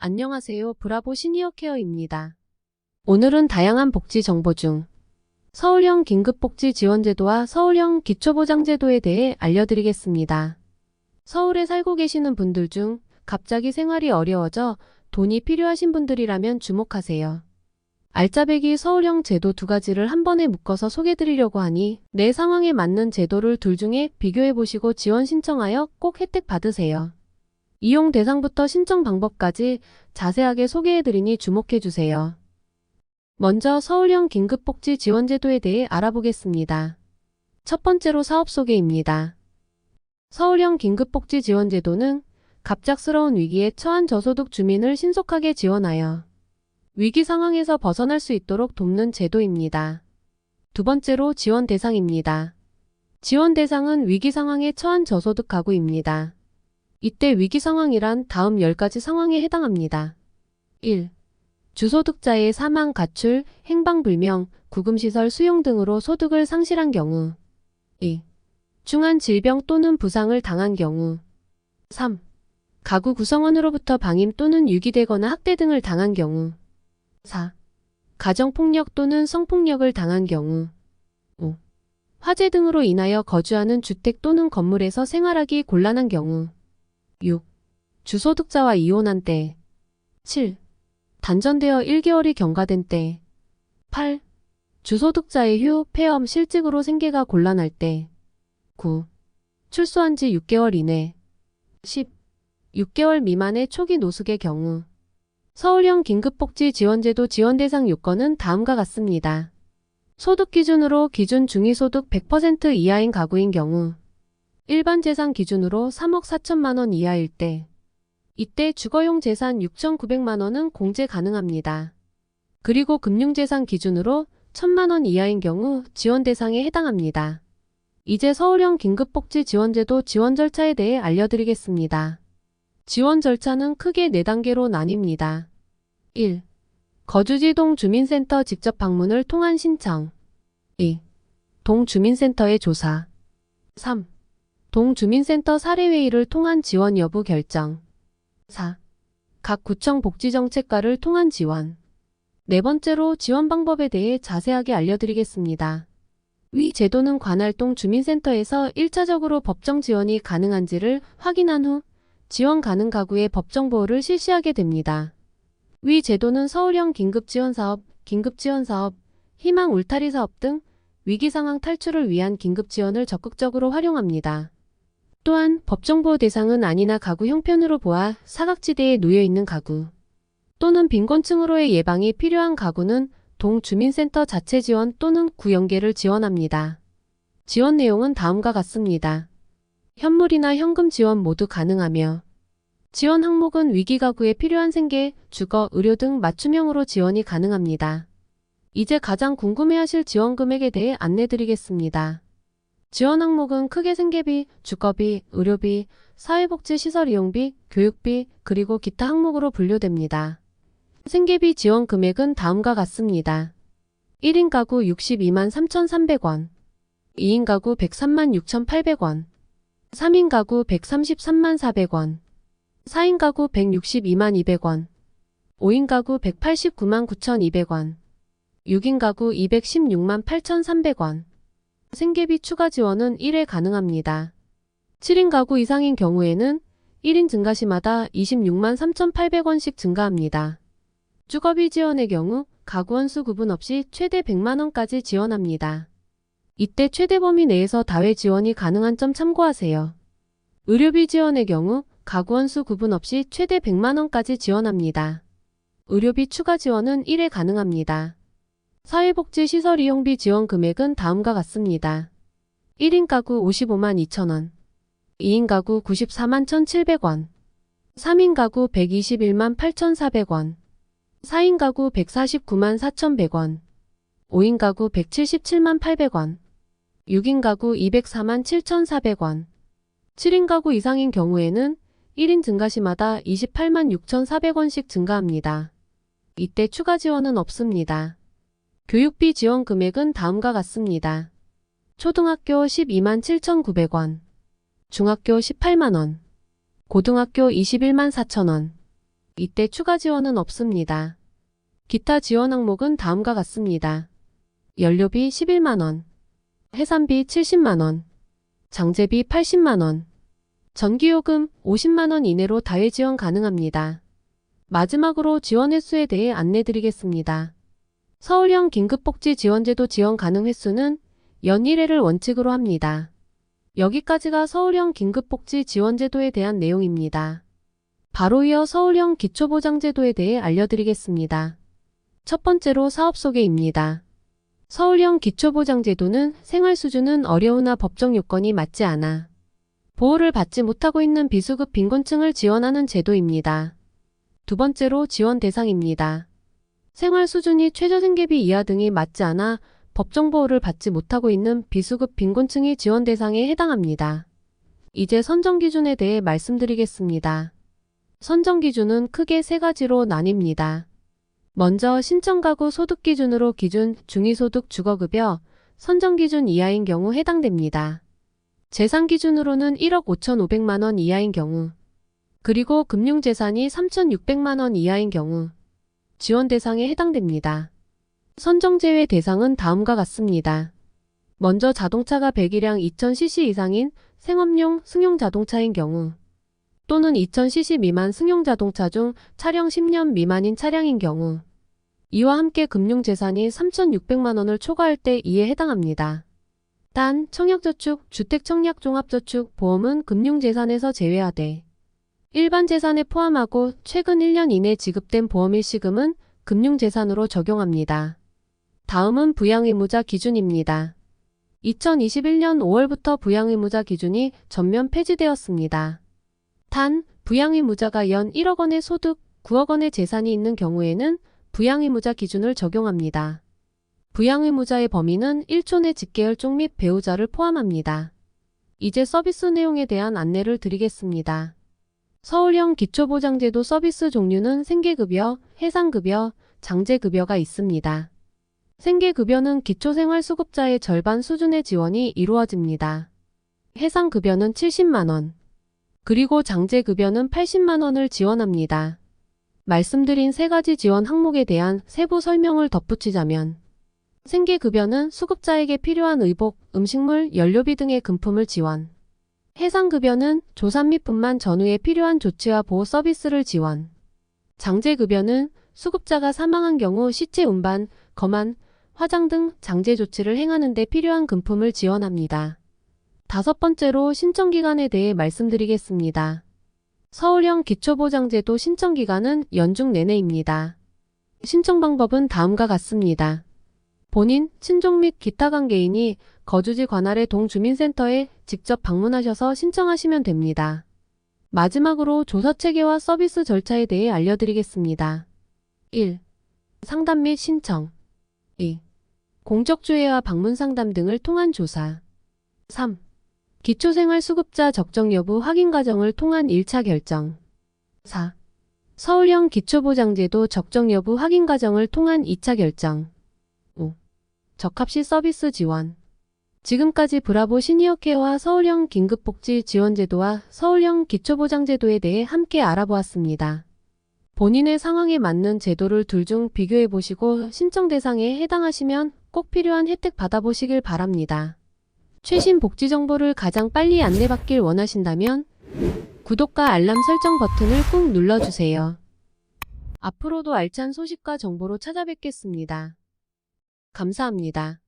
안녕하세요. 브라보 시니어 케어입니다. 오늘은 다양한 복지 정보 중 서울형 긴급복지 지원제도와 서울형 기초보장제도에 대해 알려드리겠습니다. 서울에 살고 계시는 분들 중 갑자기 생활이 어려워져 돈이 필요하신 분들이라면 주목하세요. 알짜배기 서울형 제도 두 가지를 한 번에 묶어서 소개드리려고 하니 내 상황에 맞는 제도를 둘 중에 비교해보시고 지원 신청하여 꼭 혜택 받으세요. 이용 대상부터 신청 방법까지 자세하게 소개해드리니 주목해주세요. 먼저 서울형 긴급복지 지원제도에 대해 알아보겠습니다. 첫 번째로 사업 소개입니다. 서울형 긴급복지 지원제도는 갑작스러운 위기에 처한 저소득 주민을 신속하게 지원하여 위기 상황에서 벗어날 수 있도록 돕는 제도입니다. 두 번째로 지원 대상입니다. 지원 대상은 위기 상황에 처한 저소득 가구입니다. 이때 위기 상황이란 다음 10가지 상황에 해당합니다. 1. 주소득자의 사망, 가출, 행방불명, 구금시설 수용 등으로 소득을 상실한 경우. 2. 중한 질병 또는 부상을 당한 경우. 3. 가구 구성원으로부터 방임 또는 유기되거나 학대 등을 당한 경우. 4. 가정폭력 또는 성폭력을 당한 경우. 5. 화재 등으로 인하여 거주하는 주택 또는 건물에서 생활하기 곤란한 경우. 6. 주소득자와 이혼한 때. 7. 단전되어 1개월이 경과된 때. 8. 주소득자의 휴, 폐암, 실직으로 생계가 곤란할 때. 9. 출소한 지 6개월 이내. 10. 6개월 미만의 초기 노숙의 경우. 서울형 긴급복지 지원제도 지원 대상 요건은 다음과 같습니다. 소득 기준으로 기준 중위소득 100% 이하인 가구인 경우. 일반 재산 기준으로 3억 4천만 원 이하일 때. 이때 주거용 재산 6,900만 원은 공제 가능합니다. 그리고 금융재산 기준으로 1,000만 원 이하인 경우 지원 대상에 해당합니다. 이제 서울형 긴급복지 지원제도 지원 절차에 대해 알려드리겠습니다. 지원 절차는 크게 4단계로 나뉩니다. 1. 거주지 동주민센터 직접 방문을 통한 신청. 2. 동주민센터의 조사. 3. 동주민센터 사례회의를 통한 지원 여부 결정. 4. 각 구청 복지정책과를 통한 지원. 네 번째로 지원 방법에 대해 자세하게 알려드리겠습니다. 위 제도는 관할 동주민센터에서 1차적으로 법정 지원이 가능한지를 확인한 후 지원 가능 가구의 법정 보호를 실시하게 됩니다. 위 제도는 서울형 긴급지원사업, 긴급지원사업, 희망 울타리 사업 등 위기상황 탈출을 위한 긴급지원을 적극적으로 활용합니다. 또한 법정보호 대상은 아니나 가구 형편으로 보아 사각지대에 놓여있는 가구 또는 빈곤층으로의 예방이 필요한 가구는 동주민센터 자체 지원 또는 구 연계를 지원합니다. 지원 내용은 다음과 같습니다. 현물이나 현금 지원 모두 가능하며 지원 항목은 위기가구에 필요한 생계, 주거, 의료 등 맞춤형으로 지원이 가능합니다. 이제 가장 궁금해하실 지원 금액에 대해 안내드리겠습니다. 지원 항목은 크게 생계비, 주거비, 의료비, 사회복지시설 이용비, 교육비, 그리고 기타 항목으로 분류됩니다. 생계비 지원 금액은 다음과 같습니다. 1인 가구 62만 3,300원, 2인 가구 103만 6,800원, 3인 가구 133만 400원, 4인 가구 162만 200원, 5인 가구 189만 9,200원, 6인 가구 216만 8,300원. 생계비 추가 지원은 1회 가능합니다. 7인 가구 이상인 경우에는 1인 증가 시마다 26만 3,800원씩 증가합니다. 주거비 지원의 경우 가구 원수 구분 없이 최대 100만 원까지 지원합니다. 이때 최대 범위 내에서 다회 지원이 가능한 점 참고하세요. 의료비 지원의 경우 가구 원수 구분 없이 최대 100만 원까지 지원합니다. 의료비 추가 지원은 1회 가능합니다. 사회복지시설 이용비 지원 금액은 다음과 같습니다. 1인 가구 55만 2천원, 2인 가구 94만 1,700원, 3인 가구 121만 8,400원, 4인 가구 149만 4,100원, 5인 가구 177만 800원, 6인 가구 204만 7,400원, 7인 가구 이상인 경우에는 1인 증가 시마다 28만 6,400원씩 증가합니다. 이때 추가 지원은 없습니다. 교육비 지원 금액은 다음과 같습니다. 초등학교 12만 7,900원, 중학교 18만 원, 고등학교 21만 4천 원, 이때 추가 지원은 없습니다. 기타 지원 항목은 다음과 같습니다. 연료비 11만원, 해산비 70만원, 장제비 80만원, 전기요금 50만원 이내로 다회 지원 가능합니다. 마지막으로 지원 횟수에 대해 안내드리겠습니다. 서울형 긴급복지 지원제도 지원 가능 횟수는 연 1회를 원칙으로 합니다. 여기까지가 서울형 긴급복지 지원제도에 대한 내용입니다. 바로 이어 서울형 기초보장제도에 대해 알려드리겠습니다. 첫 번째로 사업 소개입니다. 서울형 기초보장제도는 생활 수준은 어려우나 법정 요건이 맞지 않아 보호를 받지 못하고 있는 비수급 빈곤층을 지원하는 제도입니다. 두 번째로 지원 대상입니다. 생활 수준이 최저생계비 이하 등이 맞지 않아 법정 보호를 받지 못하고 있는 비수급 빈곤층이 지원 대상에 해당합니다. 이제 선정 기준에 대해 말씀드리겠습니다. 선정 기준은 크게 세 가지로 나뉩니다. 먼저 신청가구 소득 기준으로 기준 중위소득 주거급여 선정 기준 이하인 경우 해당됩니다. 재산 기준으로는 1억 5,500만원 이하인 경우, 그리고 금융재산이 3,600만원 이하인 경우 지원 대상에 해당됩니다. 선정 제외 대상은 다음과 같습니다. 먼저 자동차가 배기량 2000cc 이상인 생업용 승용 자동차인 경우, 또는 2000cc 미만 승용 자동차 중 차량 10년 미만인 차량인 경우, 이와 함께 금융재산이 3,600만원을 초과할 때 이에 해당합니다. 단, 청약저축, 주택청약종합저축, 보험은 금융재산에서 제외하되 일반 재산에 포함하고 최근 1년 이내 지급된 보험 일시금은 금융재산으로 적용합니다. 다음은 부양의무자 기준입니다. 2021년 5월부터 부양의무자 기준이 전면 폐지되었습니다. 단, 부양의무자가 연 1억 원의 소득, 9억 원의 재산이 있는 경우에는 부양의무자 기준을 적용합니다. 부양의무자의 범위는 1촌 내 직계열 쪽 및 배우자를 포함합니다. 이제 서비스 내용에 대한 안내를 드리겠습니다. 서울형 기초보장제도 서비스 종류는 생계급여, 해상급여, 장제급여가 있습니다. 생계급여는 기초생활수급자의 절반 수준의 지원이 이루어집니다. 해상급여는 70만원, 그리고 장제급여는 80만원을 지원합니다. 말씀드린 세 가지 지원 항목에 대한 세부 설명을 덧붙이자면, 생계급여는 수급자에게 필요한 의복, 음식물, 연료비 등의 금품을 지원. 해상급여는 조산 및 분만 전후에 필요한 조치와 보호 서비스를 지원. 장제급여는 수급자가 사망한 경우 시체 운반, 검안, 화장 등 장제 조치를 행하는 데 필요한 금품을 지원합니다. 다섯 번째로 신청기간에 대해 말씀드리겠습니다. 서울형 기초보장제도 신청기간은 연중 내내입니다. 신청 방법은 다음과 같습니다. 본인, 친족 및 기타 관계인이 거주지 관할의 동주민센터에 직접 방문하셔서 신청하시면 됩니다. 마지막으로 조사 체계와 서비스 절차에 대해 알려드리겠습니다. 1. 상담 및 신청. 2. 공적조회와 방문 상담 등을 통한 조사. 3. 기초생활수급자 적정 여부 확인 과정을 통한 1차 결정. 4. 서울형 기초보장제도 적정 여부 확인 과정을 통한 2차 결정. 5. 적합시 서비스 지원. 지금까지 브라보 시니어케어와 서울형 긴급복지 지원제도와 서울형 기초보장제도에 대해 함께 알아보았습니다. 본인의 상황에 맞는 제도를 둘 중 비교해보시고 신청 대상에 해당하시면 꼭 필요한 혜택 받아보시길 바랍니다. 최신 복지 정보를 가장 빨리 안내받길 원하신다면 구독과 알람 설정 버튼을 꾹 눌러주세요. 앞으로도 알찬 소식과 정보로 찾아뵙겠습니다. 감사합니다.